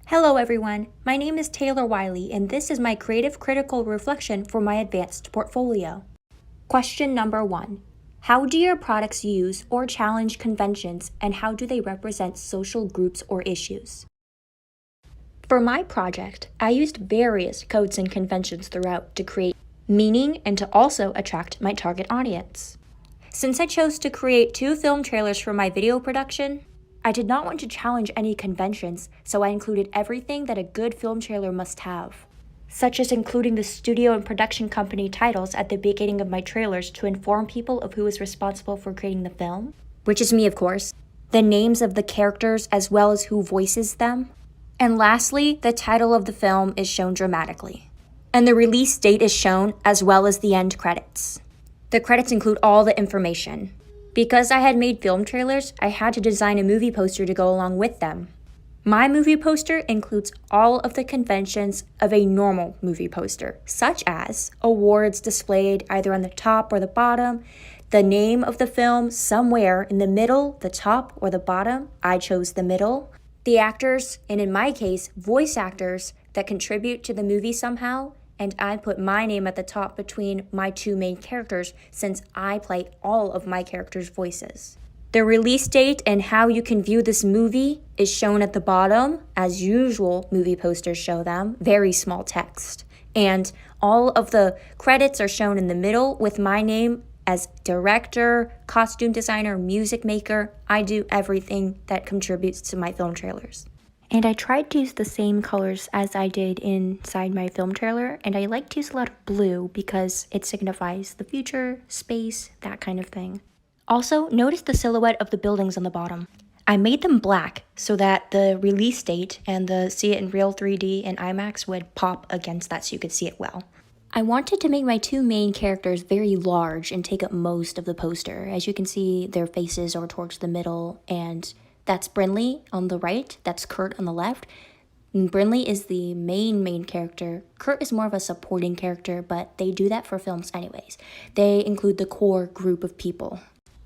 Hello everyone, my name is Taylor Wiley and this is my creative critical reflection for my advanced portfolio. Question number 1. How do your products use or challenge conventions and how do they represent social groups or issues? For my project, I used various codes and conventions throughout to create meaning and to also attract my target audience. Since I chose to create 2 film trailers for my video production, I did not want to challenge any conventions, so I included everything that a good film trailer must have, such as including the studio and production company titles at the beginning of my trailers to inform people of who is responsible for creating the film, which is me of course, the names of the characters as well as who voices them, and lastly, the title of the film is shown dramatically, and the release date is shown as well as the end credits. The credits include all the information. Because I had made film trailers, I had to design a movie poster to go along with them. My movie poster includes all of the conventions of a normal movie poster, such as awards displayed either on the top or the bottom, the name of the film somewhere in the middle, the top, or the bottom. I chose the middle. The actors, and in my case, voice actors that contribute to the movie somehow, and I put my name at the top between my 2 main characters since I play all of my characters' voices. The release date and how you can view this movie is shown at the bottom, as usual movie posters show them, very small text. And all of the credits are shown in the middle with my name as director, costume designer, music maker. I do everything that contributes to my film trailers. And I tried to use the same colors as I did inside my film trailer, and I like to use a lot of blue because it signifies the future, space, that kind of thing. Also, notice the silhouette of the buildings on the bottom. I made them black so that the release date and the see it in real 3D and IMAX would pop against that so you could see it well. I wanted to make my 2 main characters very large and take up most of the poster. As you can see, their faces are towards the middle, and that's Brinley on the right, that's Kurt on the left. And Brinley is the main character. Kurt is more of a supporting character, but they do that for films anyways. They include the core group of people.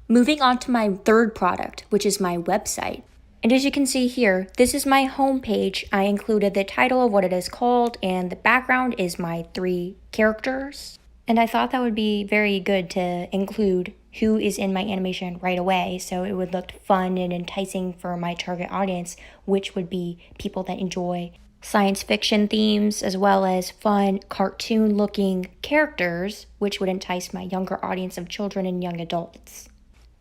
Moving on to my 3rd product, which is my website. And as you can see here, this is my homepage. I included the title of what it is called, and the background is my 3 characters. And I thought that would be very good to include who is in my animation right away, so it would look fun and enticing for my target audience, which would be people that enjoy science fiction themes as well as fun cartoon-looking characters, which would entice my younger audience of children and young adults.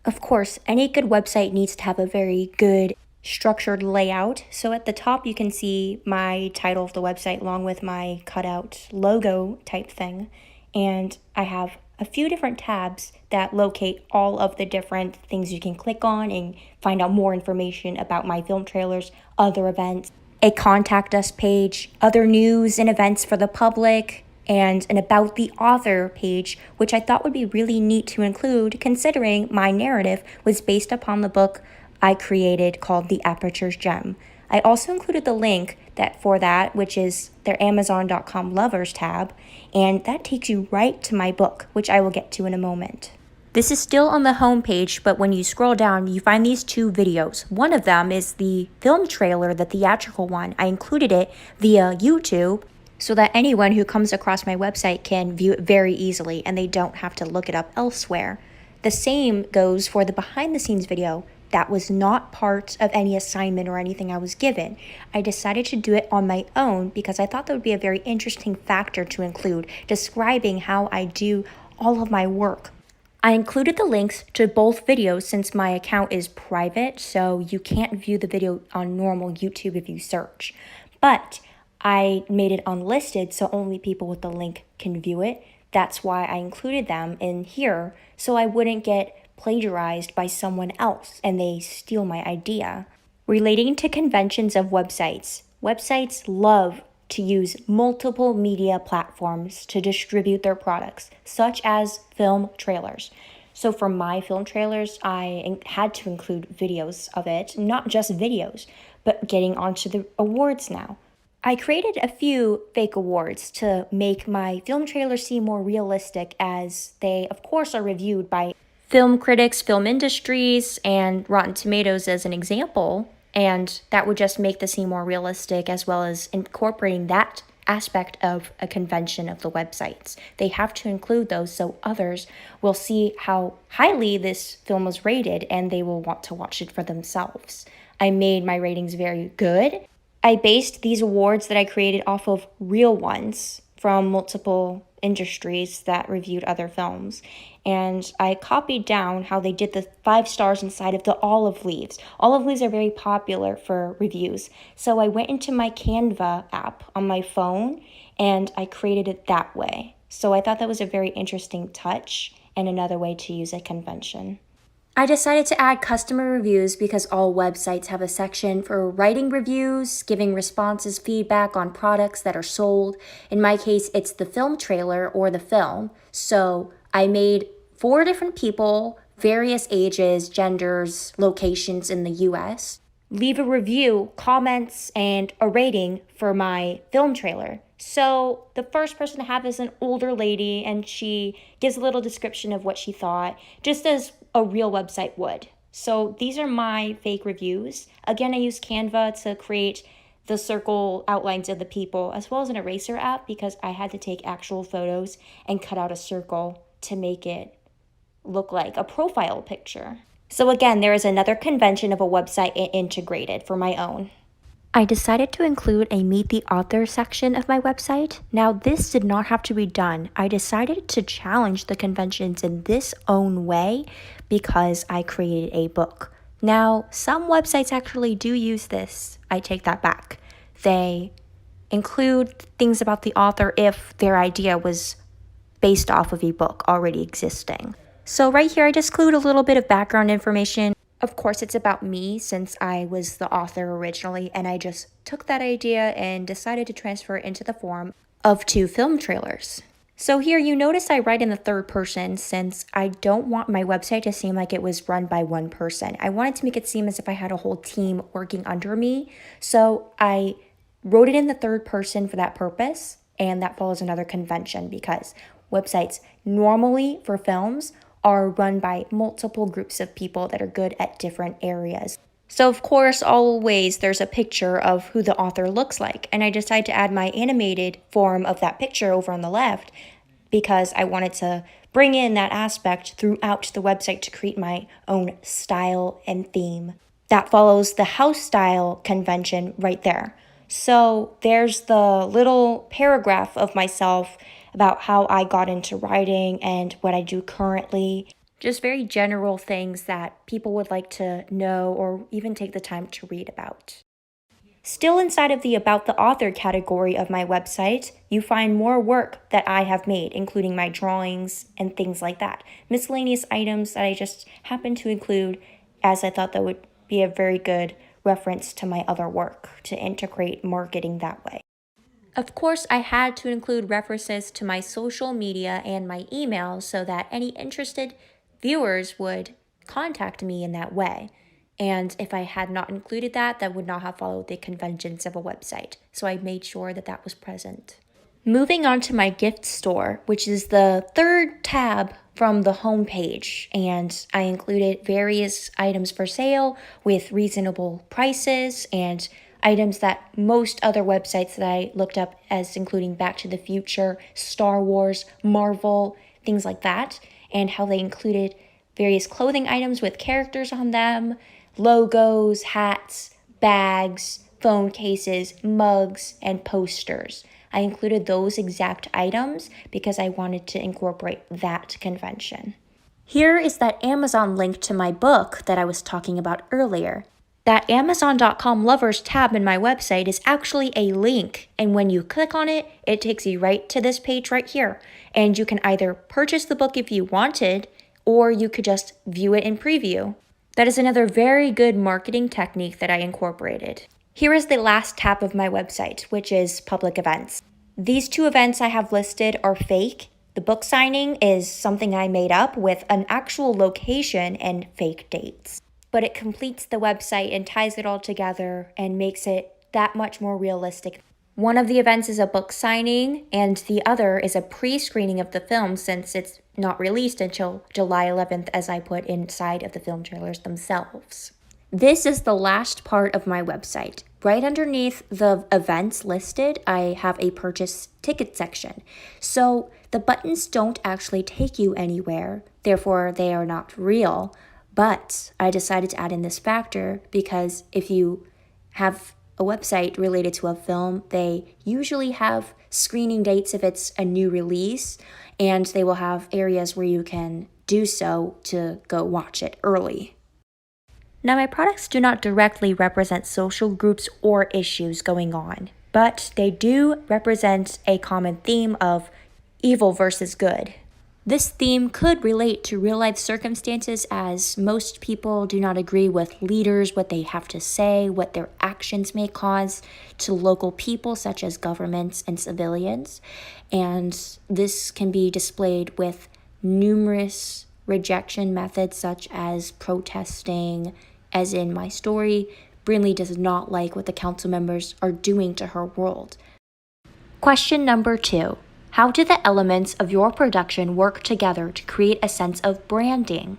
Of course, any good website needs to have a very good structured layout, so at the top you can see my title of the website along with my cutout logo type thing, and I have a few different tabs that locate all of the different things you can click on and find out more information about my film trailers, other events, a contact us page, other news and events for the public, and an about the author page, which I thought would be really neat to include considering my narrative was based upon the book I created called The Aperture Gem. I also included the link for that, which is their Amazon.com lovers tab, and that takes you right to my book, which I will get to in a moment. This is still on the home page, but when you scroll down, you find these 2 videos. One of them is the film trailer, the theatrical one. I included it via YouTube so that anyone who comes across my website can view it very easily and they don't have to look it up elsewhere. The same goes for the behind the scenes video. That was not part of any assignment or anything I was given. I decided to do it on my own because I thought that would be a very interesting factor to include, describing how I do all of my work. I included the links to both videos since my account is private, so you can't view the video on normal YouTube if you search. But I made it unlisted so only people with the link can view it. That's why I included them in here so I wouldn't get plagiarized by someone else and they steal my idea. Relating to conventions of websites, websites love to use multiple media platforms to distribute their products, such as film trailers. So for my film trailers, I had to include videos of it, not just videos, but getting onto the awards now. I created a few fake awards to make my film trailers seem more realistic, as they, of course, are reviewed by film critics, film industries, and Rotten Tomatoes as an example. And that would just make the scene more realistic, as well as incorporating that aspect of a convention of the websites. They have to include those so others will see how highly this film was rated and they will want to watch it for themselves. I made my ratings very good. I based these awards that I created off of real ones from multiple industries that reviewed other films. And I copied down how they did the 5 stars inside of the olive leaves. Olive leaves are very popular for reviews. So I went into my Canva app on my phone and I created it that way. So I thought that was a very interesting touch and another way to use a convention. I decided to add customer reviews because all websites have a section for writing reviews, giving responses, feedback on products that are sold. In my case, it's the film trailer or the film. So I made 4 different people, various ages, genders, locations in the US, leave a review, comments, and a rating for my film trailer. So the first person to have is an older lady, and she gives a little description of what she thought, just as a real website would. So these are my fake reviews. Again, I use Canva to create the circle outlines of the people, as well as an eraser app, because I had to take actual photos and cut out a circle to make it look like a profile picture. So again, there is another convention of a website integrated for my own. I decided to include a Meet the Author section of my website. Now, this did not have to be done. I decided to challenge the conventions in this own way because I created a book. Now, some websites actually do use this. I take that back. They include things about the author if their idea was based off of a book already existing. So right here, I just include a little bit of background information. Of course, it's about me since I was the author originally, and I just took that idea and decided to transfer it into the form of 2 film trailers. So here you notice I write in the third person since I don't want my website to seem like it was run by one person. I wanted to make it seem as if I had a whole team working under me. So I wrote it in the third person for that purpose, and that follows another convention because websites normally for films are run by multiple groups of people that are good at different areas. So of course, always there's a picture of who the author looks like, and I decided to add my animated form of that picture over on the left because I wanted to bring in that aspect throughout the website to create my own style and theme. That follows the house style convention right there. So there's the little paragraph of myself about how I got into writing and what I do currently. Just very general things that people would like to know or even take the time to read about. Still inside of the About the Author category of my website, you find more work that I have made, including my drawings and things like that. Miscellaneous items that I just happened to include as I thought that would be a very good reference to my other work to integrate marketing that way. Of course, I had to include references to my social media and my email so that any interested viewers would contact me in that way. And if I had not included that, that would not have followed the conventions of a website. So I made sure that that was present. Moving on to my gift store, which is the third tab from the home page, and I included various items for sale with reasonable prices and items that most other websites that I looked up as including Back to the Future, Star Wars, Marvel, things like that, and how they included various clothing items with characters on them, logos, hats, bags, phone cases, mugs, and posters. I included those exact items because I wanted to incorporate that convention. Here is that Amazon link to my book that I was talking about earlier. That Amazon.com lovers tab in my website is actually a link, and when you click on it, it takes you right to this page right here. And you can either purchase the book if you wanted, or you could just view it in preview. That is another very good marketing technique that I incorporated. Here is the last tab of my website, which is public events. These 2 events I have listed are fake. The book signing is something I made up with an actual location and fake dates. But it completes the website and ties it all together and makes it that much more realistic. One of the events is a book signing, and the other is a pre-screening of the film since it's not released until July 11th, as I put inside of the film trailers themselves. This is the last part of my website. Right underneath the events listed, I have a purchase ticket section. So the buttons don't actually take you anywhere, therefore they are not real. But I decided to add in this factor because if you have a website related to a film, they usually have screening dates if it's a new release, and they will have areas where you can do so to go watch it early. Now, my products do not directly represent social groups or issues going on, but they do represent a common theme of evil versus good. This theme could relate to real-life circumstances as most people do not agree with leaders, what they have to say, what their actions may cause to local people such as governments and civilians. And this can be displayed with numerous rejection methods such as protesting, as in my story, Brinley does not like what the council members are doing to her world. Question number 2. How do the elements of your production work together to create a sense of branding?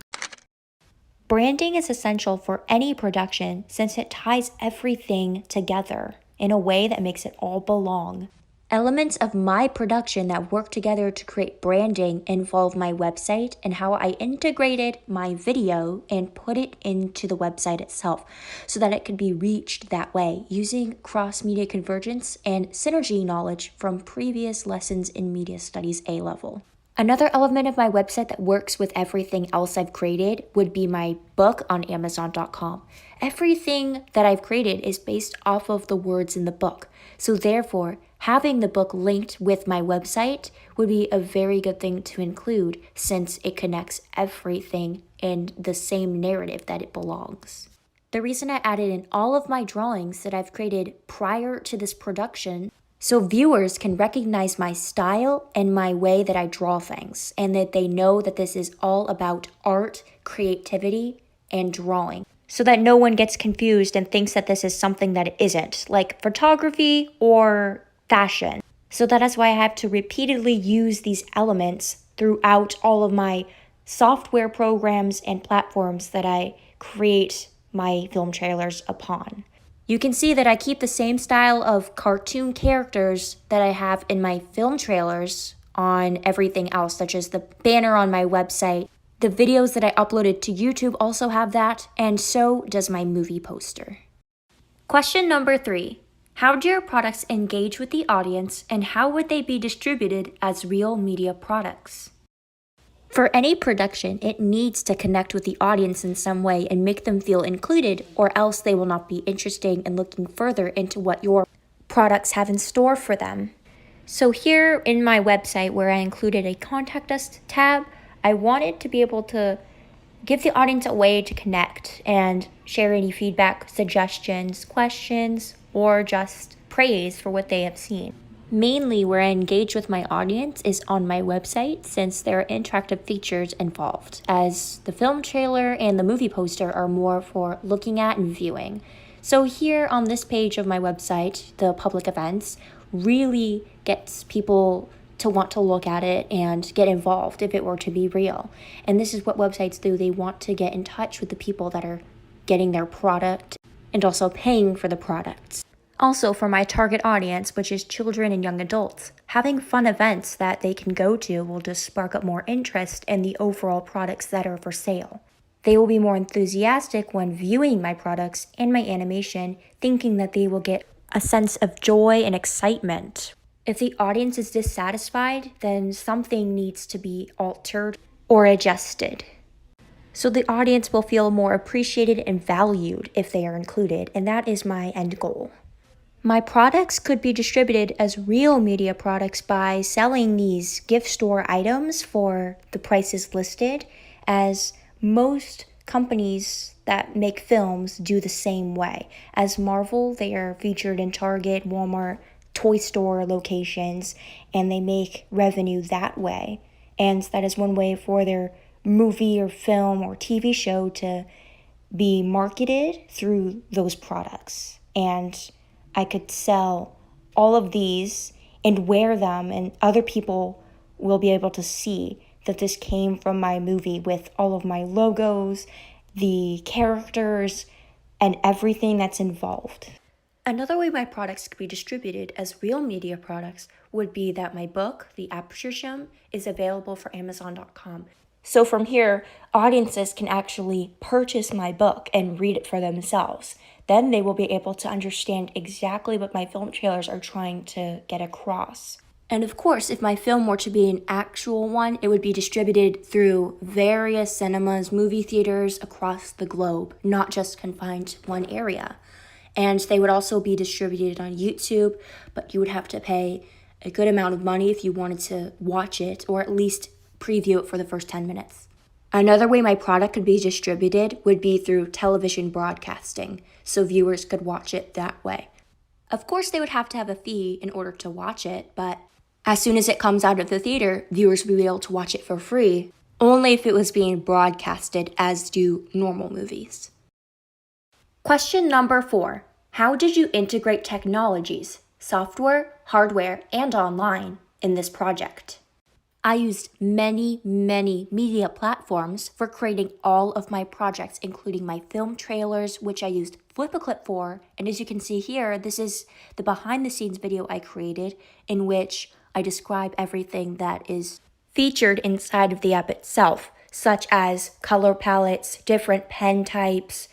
Branding is essential for any production since it ties everything together in a way that makes it all belong. Elements of my production that work together to create branding involve my website and how I integrated my video and put it into the website itself so that it could be reached that way using cross-media convergence and synergy knowledge from previous lessons in media studies A-level. Another element of my website that works with everything else I've created would be my book on Amazon.com. Everything that I've created is based off of the words in the book. So therefore, having the book linked with my website would be a very good thing to include since it connects everything in the same narrative that it belongs. The reason I added in all of my drawings that I've created prior to this production so viewers can recognize my style and my way that I draw things, and that they know that this is all about art, creativity, and drawing, so that no one gets confused and thinks that this is something that it isn't, like photography or fashion. So that is why I have to repeatedly use these elements throughout all of my software programs and platforms that I create my film trailers upon. You can see that I keep the same style of cartoon characters that I have in my film trailers on everything else, such as the banner on my website. The videos that I uploaded to YouTube also have that, and so does my movie poster. Question number 3. How do your products engage with the audience, and how would they be distributed as real media products? For any production, it needs to connect with the audience in some way and make them feel included, or else they will not be interested in looking further into what your products have in store for them. So here in my website where I included a Contact Us tab, I wanted to be able to give the audience a way to connect and share any feedback, suggestions, questions, or just praise for what they have seen. Mainly where I engage with my audience is on my website since there are interactive features involved, as the film trailer and the movie poster are more for looking at and viewing. So here on this page of my website, the public events really gets people to want to look at it and get involved if it were to be real. And this is what websites do. They want to get in touch with the people that are getting their product and also paying for the products. Also, for my target audience, which is children and young adults, having fun events that they can go to will just spark up more interest in the overall products that are for sale. They will be more enthusiastic when viewing my products and my animation, thinking that they will get a sense of joy and excitement. If the audience is dissatisfied, then something needs to be altered or adjusted. So the audience will feel more appreciated and valued if they are included, and that is my end goal. My products could be distributed as real media products by selling these gift store items for the prices listed, as most companies that make films do the same way. As Marvel, they are featured in Target, Walmart, toy store locations, and they make revenue that way. And that is one way for their movie or film or TV show to be marketed through those products. And I could sell all of these and wear them, and other people will be able to see that this came from my movie with all of my logos, the characters, and everything that's involved. Another way my products could be distributed as real media products would be that my book, The Aperture Gem, is available for Amazon.com. So from here, audiences can actually purchase my book and read it for themselves. Then they will be able to understand exactly what my film trailers are trying to get across. And of course, if my film were to be an actual one, it would be distributed through various cinemas, movie theaters across the globe, not just confined to one area. And they would also be distributed on YouTube, but you would have to pay a good amount of money if you wanted to watch it, or at least preview it for the first 10 minutes. Another way my product could be distributed would be through television broadcasting, so viewers could watch it that way. Of course, they would have to have a fee in order to watch it, but as soon as it comes out of the theater, viewers would be able to watch it for free, only if it was being broadcasted as do normal movies. Question number 4. How did you integrate technologies, software, hardware, and online in this project? I used many media platforms for creating all of my projects, including my film trailers, which I used Flip-a-Clip for. And as you can see here, this is the behind the scenes video I created in which I describe everything that is featured inside of the app itself, such as color palettes, different pen types.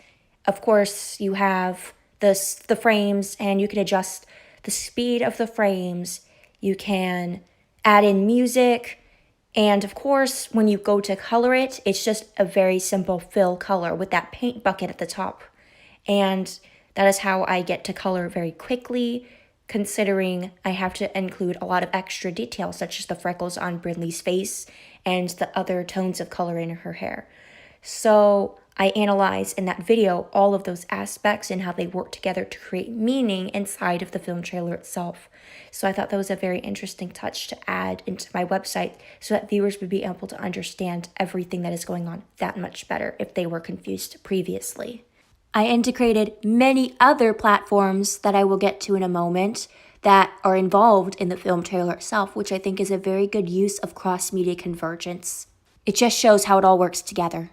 Of course, you have the frames, and you can adjust the speed of the frames. You can add in music, and of course, when you go to color it, it's just a very simple fill color with that paint bucket at the top. And that is how I get to color very quickly, considering I have to include a lot of extra details, such as the freckles on Brinley's face and the other tones of color in her hair. So I analyze in that video all of those aspects and how they work together to create meaning inside of the film trailer itself. So I thought that was a very interesting touch to add into my website so that viewers would be able to understand everything that is going on that much better if they were confused previously. I integrated many other platforms that I will get to in a moment that are involved in the film trailer itself, which I think is a very good use of cross-media convergence. It just shows how it all works together.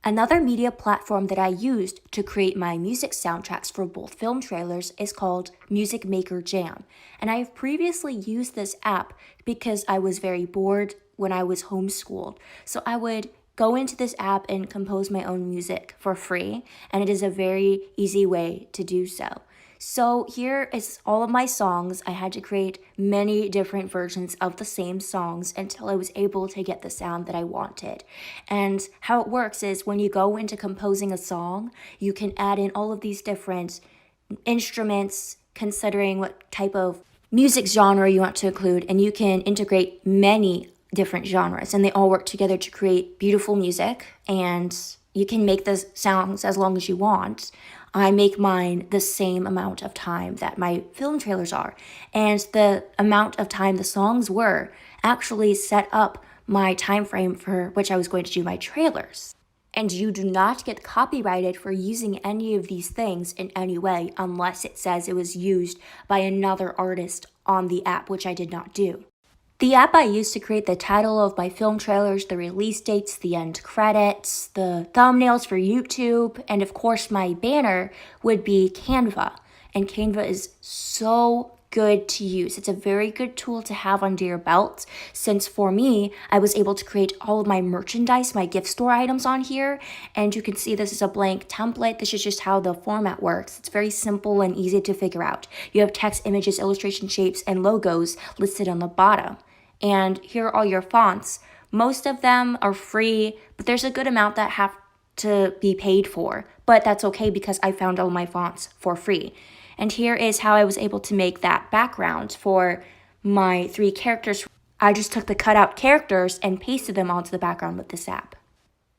Another media platform that I used to create my music soundtracks for both film trailers is called Music Maker Jam. And I have previously used this app because I was very bored when I was homeschooled. So I would go into this app and compose my own music for free, and it is a very easy way to do so. So here is all of my songs. I had to create many different versions of the same songs until I was able to get the sound that I wanted. And how it works is when you go into composing a song, you can add in all of these different instruments, considering what type of music genre you want to include, and you can integrate many different genres, and they all work together to create beautiful music, and you can make the songs as long as you want. I make mine the same amount of time that my film trailers are, and the amount of time the songs were actually set up my time frame for which I was going to do my trailers. And you do not get copyrighted for using any of these things in any way unless it says it was used by another artist on the app, which I did not do. The app I used to create the title of my film trailers, the release dates, the end credits, the thumbnails for YouTube, and of course my banner would be Canva. And Canva is so good to use. It's a very good tool to have under your belt, since for me, I was able to create all of my merchandise, my gift store items on here, and you can see this is a blank template. This is just how the format works. It's very simple and easy to figure out. You have text, images, illustration, shapes, and logos listed on the bottom. And here are all your fonts. Most of them are free, but there's a good amount that have to be paid for. But that's okay because I found all my fonts for free. And here is how I was able to make that background for my 3 characters. I just took the cutout characters and pasted them onto the background with this app.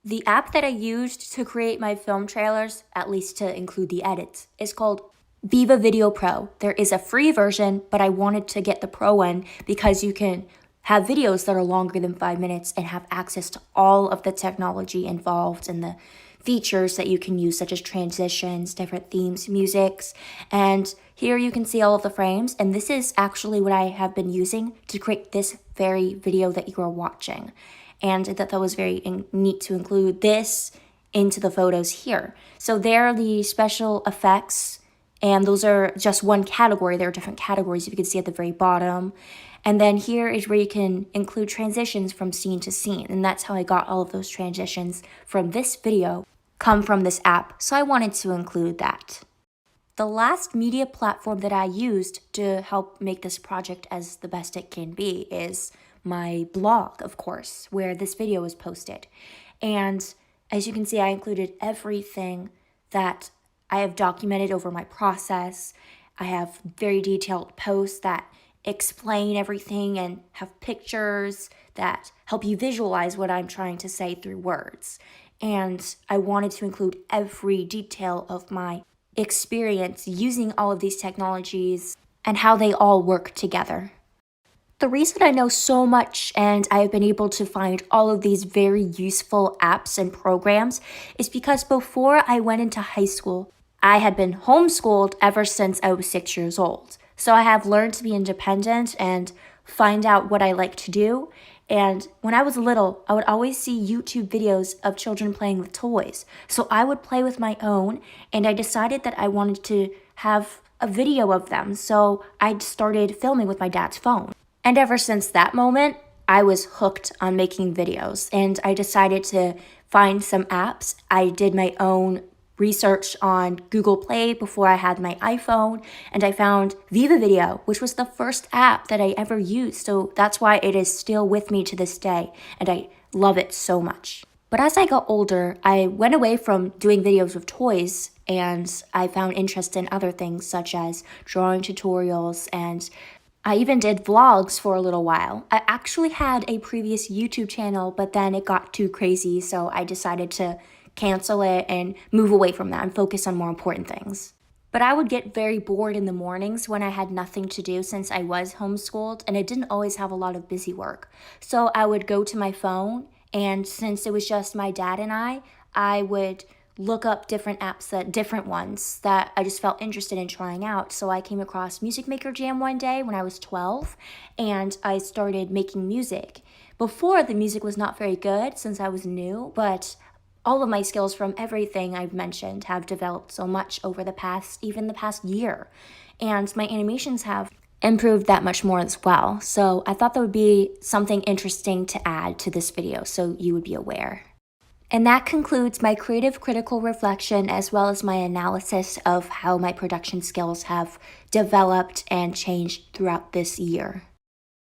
The app that I used to create my film trailers, at least to include the edits, is called Viva Video Pro. There is a free version, but I wanted to get the pro one because you can have videos that are longer than 5 minutes and have access to all of the technology involved and the features that you can use, such as transitions, different themes, musics. And here you can see all of the frames. And this is actually what I have been using to create this very video that you are watching. And I thought that was very neat to include this into the photos here. So there are the special effects, and those are just one category. There are different categories you can see at the very bottom. And then here is where you can include transitions from scene to scene. And that's how I got all of those transitions from this video come from this app. So I wanted to include that. The last media platform that I used to help make this project as the best it can be is my blog, of course, where this video was posted. And as you can see, I included everything that I have documented over my process. I have very detailed posts that explain everything and have pictures that help you visualize what I'm trying to say through words. And I wanted to include every detail of my experience using all of these technologies and how they all work together. The reason I know so much and I have been able to find all of these very useful apps and programs is because before I went into high school, I had been homeschooled ever since I was 6 years old. So I have learned to be independent and find out what I like to do. And when I was little, I would always see YouTube videos of children playing with toys. So I would play with my own, and I decided that I wanted to have a video of them. So I started filming with my dad's phone. And ever since that moment, I was hooked on making videos, and I decided to find some apps. I did my own research on Google Play before I had my iPhone, and I found Viva Video, which was the first app that I ever used. So that's why it is still with me to this day, and I love it so much. But as I got older, I went away from doing videos of toys, and I found interest in other things such as drawing tutorials, and I even did vlogs for a little while. I actually had a previous YouTube channel, but then it got too crazy, so I decided to cancel it and move away from that and focus on more important things. But I would get very bored in the mornings when I had nothing to do since I was homeschooled and I didn't always have a lot of busy work. So I would go to my phone, and since it was just my dad and I would look up different apps, different ones that I just felt interested in trying out. So I came across Music Maker Jam one day when I was 12, and I started making music. Before, the music was not very good since I was new, but all of my skills from everything I've mentioned have developed so much over the past year. And my animations have improved that much more as well. So I thought that would be something interesting to add to this video so you would be aware. And that concludes my creative critical reflection as well as my analysis of how my production skills have developed and changed throughout this year.